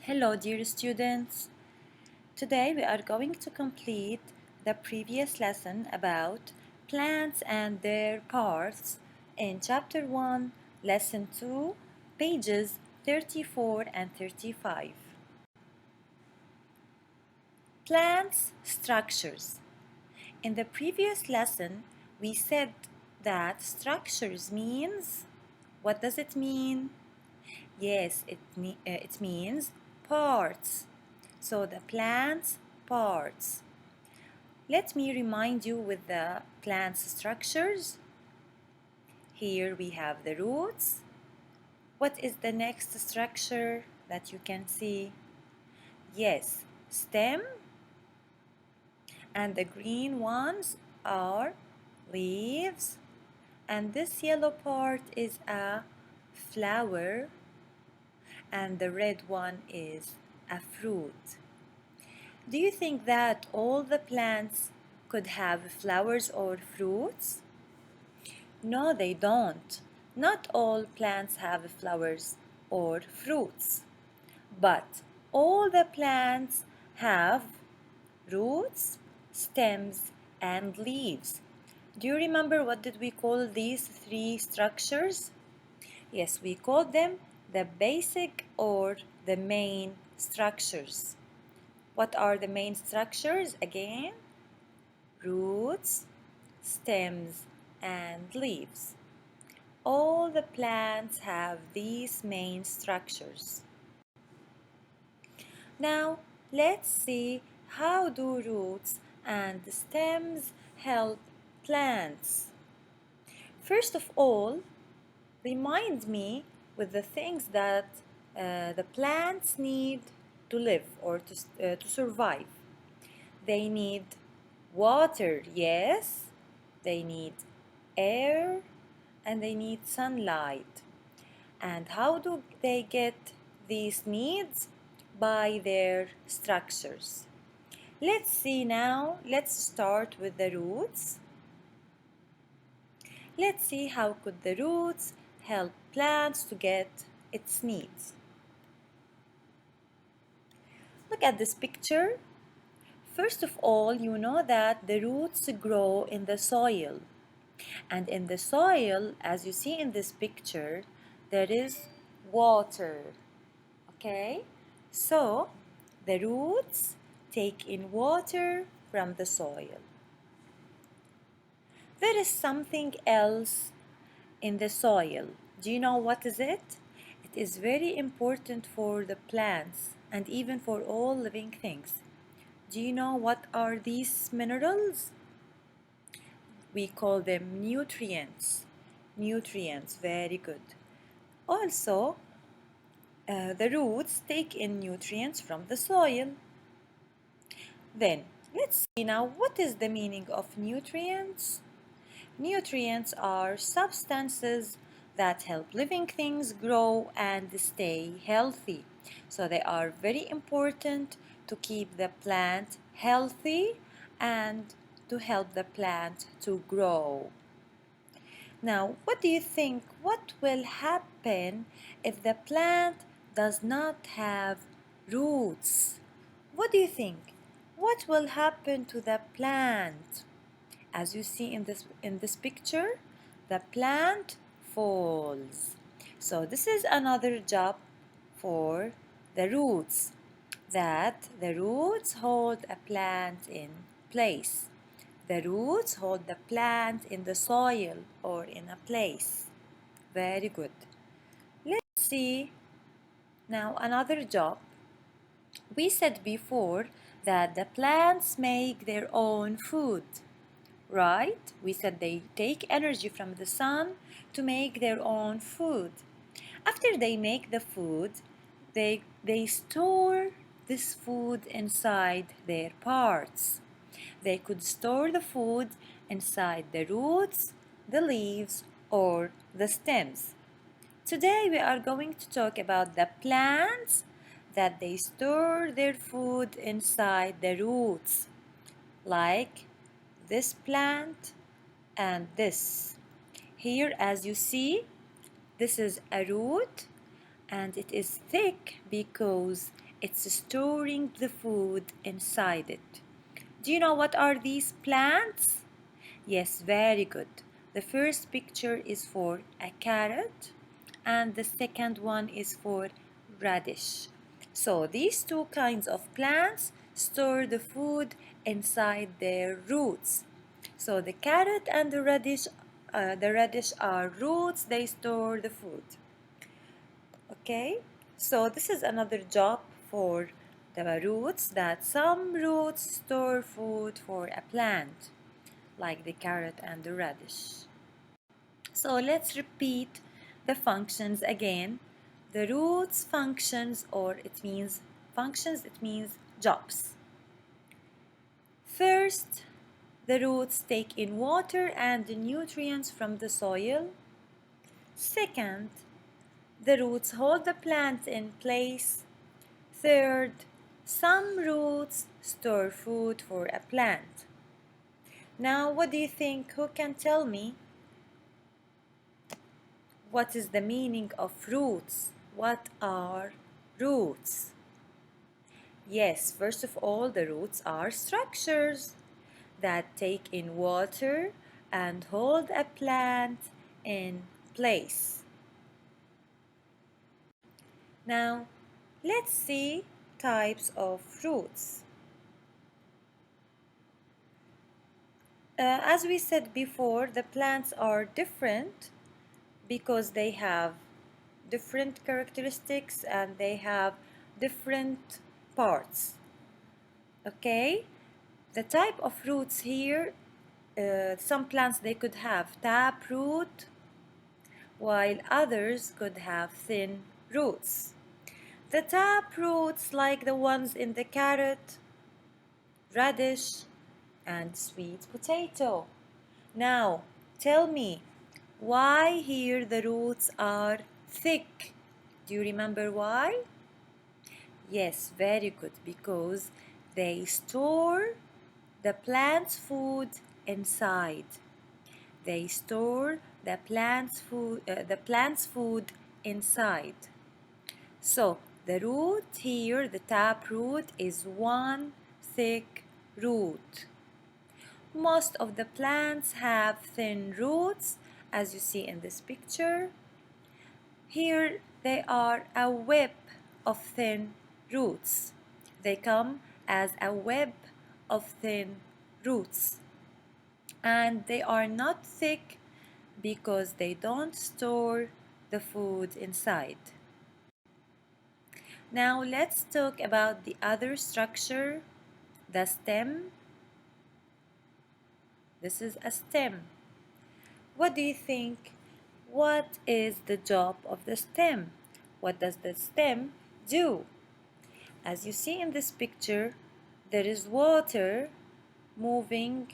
Hello dear students. Today we are going to complete the previous lesson about plants and their parts in chapter 1, lesson 2, pages 34 and 35. Plants structures. In the previous lesson we said that structures means, what does it mean? Yes, it means parts. So the plant's parts. Let me remind you with the plant's structures. Here we have the roots. What is the next structure that you can see? Yes, stem. And the green ones are leaves. And this yellow part is a flower. And the red one is a fruit. Do you think that all the plants could have flowers or fruits? No, they don't. Not all plants have flowers or fruits, but all the plants have roots, stems, and leaves. Do you remember what did we call these three structures? Yes, we called them the basic or the main structures. What are the main structures again? Roots, stems, and leaves. All the plants have these main structures. Now, let's see how do roots and stems help plants. First of all, remind me with the things that the plants need to live or to survive. They need water, yes. They need air and they need sunlight. And how do they get these needs? By their structures. Let's see now. Let's start with the roots. Let's see how could the roots help plants to get its needs. Look at this picture. First of all, you know that the roots grow in the soil. And in the soil, as you see in this picture, there is water. Okay? So, the roots take in water from the soil. There is something else in the soil. Do you know what is it? It is very important for the plants and even for all living things. Do you know what are these minerals? We call them nutrients. Nutrients, very good. Also, the roots take in nutrients from the soil. Then, let's see now what is the meaning of nutrients. Nutrients are substances that help living things grow and stay healthy. So they are very important to keep the plant healthy and to help the plant to grow. Now, what do you think? What will happen if the plant does not have roots? What do you think? What will happen to the plant? As you see in this picture, the plant falls. So this is another job for the roots, that the roots hold a plant in place. The roots hold the plant in the soil or in a place. Very good. Let's see now another job. We said before that the plants make their own food, right? We said they take energy from the sun to make their own food. After they make the food, they store this food inside their parts. They could store the food inside the roots, the leaves, or the stems. Today we are going to talk about the plants that they store their food inside the roots, like this plant and this. Here, as you see, this is a root and it is thick because It's storing the food inside it. Do you know what are these plants? Yes, very good. The first picture is for a carrot and the second one is for radish. So these two kinds of plants store the food inside their roots. So the carrot and the radish are roots, they store the food. Okay, so this is another job for the roots, that some roots store food for a plant like the carrot and the radish. So let's repeat the functions again. The roots functions, or it means jobs. First, the roots take in water and the nutrients from the soil. Second, the roots hold the plant in place. Third, some roots store food for a plant. Now, what do you think? Who can tell me what is the meaning of roots? What are roots? Yes, first of all, the roots are structures that take in water and hold a plant in place. Now, let's see types of roots. As we said before, the plants are different because they have different characteristics and they have different parts. Okay, the type of roots here, some plants they could have tap root, while others could have thin roots. The tap roots, like the ones in the carrot, radish, and sweet potato. Now, tell me, why here the roots are thick? Do you remember why? Yes, very good, because they store the plant's food inside. They store the plant's food inside. So the root here, the tap root, is one thick root. Most of the plants have thin roots, as you see in this picture. Here they are a web of thin roots. They come as a web of thin roots. And they are not thick because they don't store the food inside. Now let's talk about the other structure, the stem. This is a stem. What do you think? What is the job of the stem? What does the stem do? As you see in this picture, there is water moving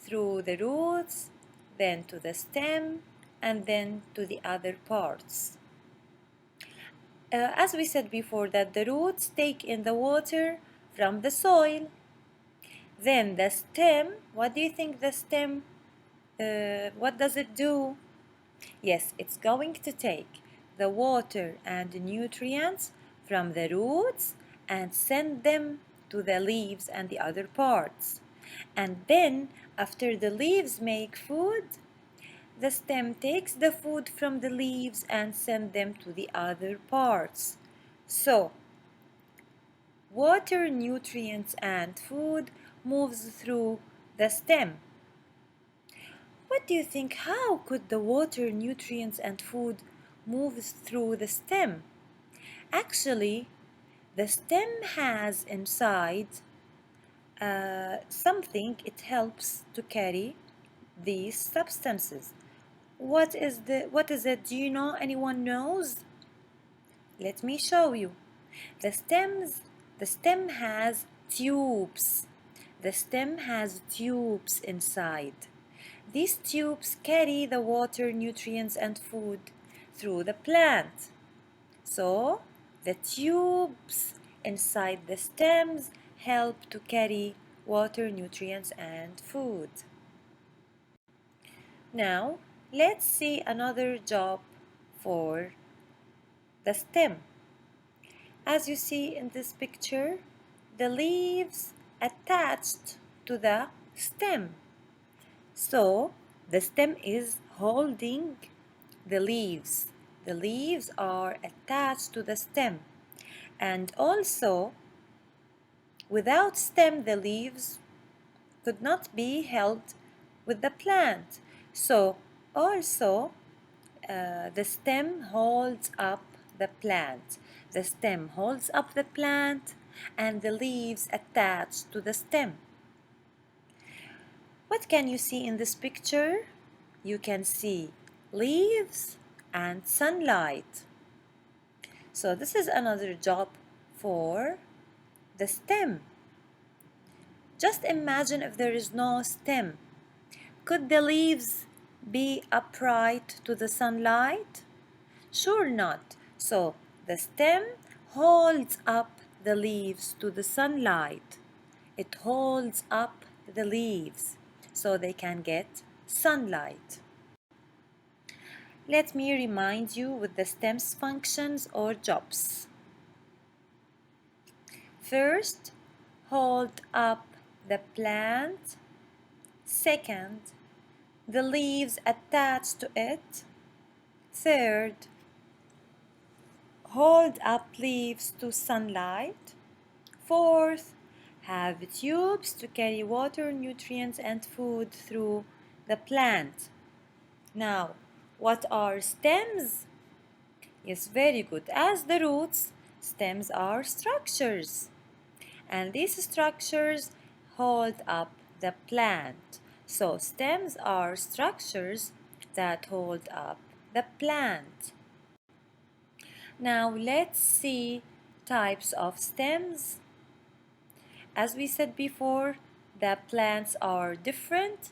through the roots, then to the stem, and then to the other parts. As we said before, that the roots take in the water from the soil. Then the stem, what do you think the stem, what does it do? Yes, it's going to take the water and the nutrients from the roots and send them to the leaves and the other parts. And then, after the leaves make food, the stem takes the food from the leaves and send them to the other parts. So, water, nutrients, and food moves through the stem. What do you think? How could the water, nutrients, and food move through the stem? Actually, the stem has inside something. It helps to carry these substances. What is it? Do you know? Anyone knows? Let me show you. The stem has tubes. The stem has tubes inside. These tubes carry the water, nutrients, and food through the plant. So, the tubes inside the stems help to carry water, nutrients, and food. Now, let's see another job for the stem. As you see in this picture, the leaves attached to the stem. So the stem is holding the leaves. The leaves are attached to the stem. And also, without stem, the leaves could not be held with the plant. So also, the stem holds up the plant. The stem holds up the plant and the leaves attached to the stem. What can you see in this picture? You can see leaves and sunlight. So this is another job for the stem. Just imagine if there is no stem. Could the leaves be upright to the sunlight? Sure not. So the stem holds up the leaves to the sunlight. It holds up the leaves so they can get sunlight. Let me remind you with the stem's functions or jobs. First, hold up the plant. Second, the leaves attached to it. Third, hold up leaves to sunlight. Fourth, have tubes to carry water, nutrients, and food through the plant. Now, what are stems? Yes, very good. As the roots, stems are structures. And these structures hold up the plant. So stems are structures that hold up the plant. Now let's see types of stems. As we said before, the plants are different.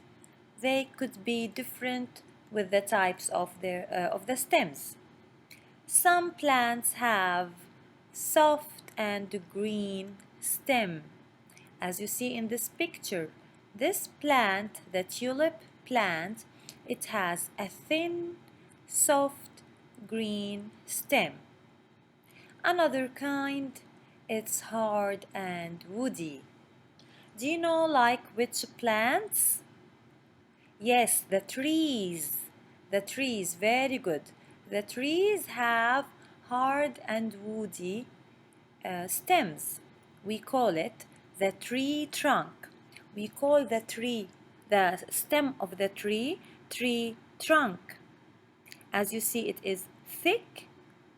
They could be different with the types of the stems. Some plants have soft and green stem. As you see in this picture, this plant, the tulip plant, it has a thin, soft green stem. Another kind, it's hard and woody. Do you know like which plants? Yes, the trees. The trees, very good. The trees have hard and woody stems. We call it the tree trunk. We call the stem of the tree trunk. As you see, it is thick,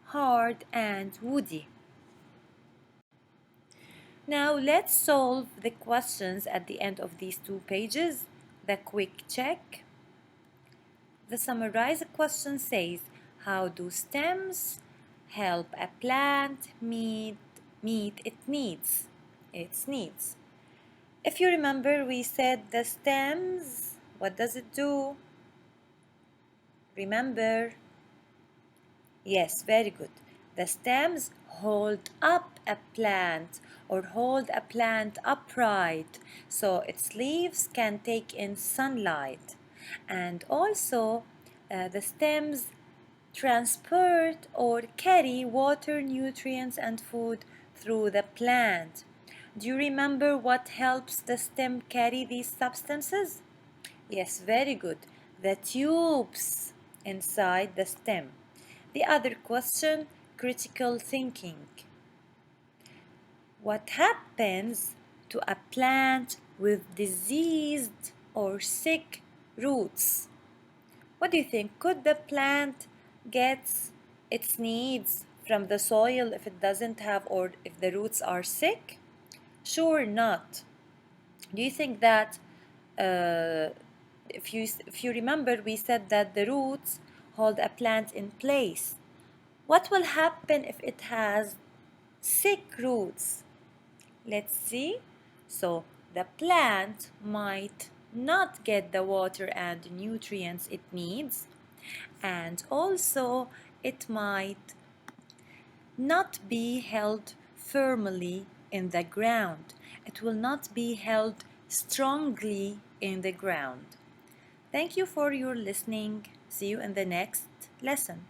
hard, and woody. Now let's solve the questions at the end of these two pages. The quick check. The summarized question says, how do stems help a plant meet its needs? Its needs. If you remember, we said the stems, what does it do? Remember? Yes, very good. The stems hold up a plant or hold a plant upright so its leaves can take in sunlight. And also, the stems transport or carry water, nutrients, and food through the plant. Do you remember what helps the stem carry these substances? Yes, very good. The tubes inside the stem. The other question, critical thinking. What happens to a plant with diseased or sick roots? What do you think? Could the plant get its needs from the soil if it doesn't have or if the roots are sick? Sure not. Do you think that if you remember, we said that the roots hold a plant in place. What will happen if it has sick roots? Let's see. So the plant might not get the water and nutrients it needs, and also it might not be held firmly in the ground. It will not be held strongly in the ground. Thank you for your listening. See you in the next lesson.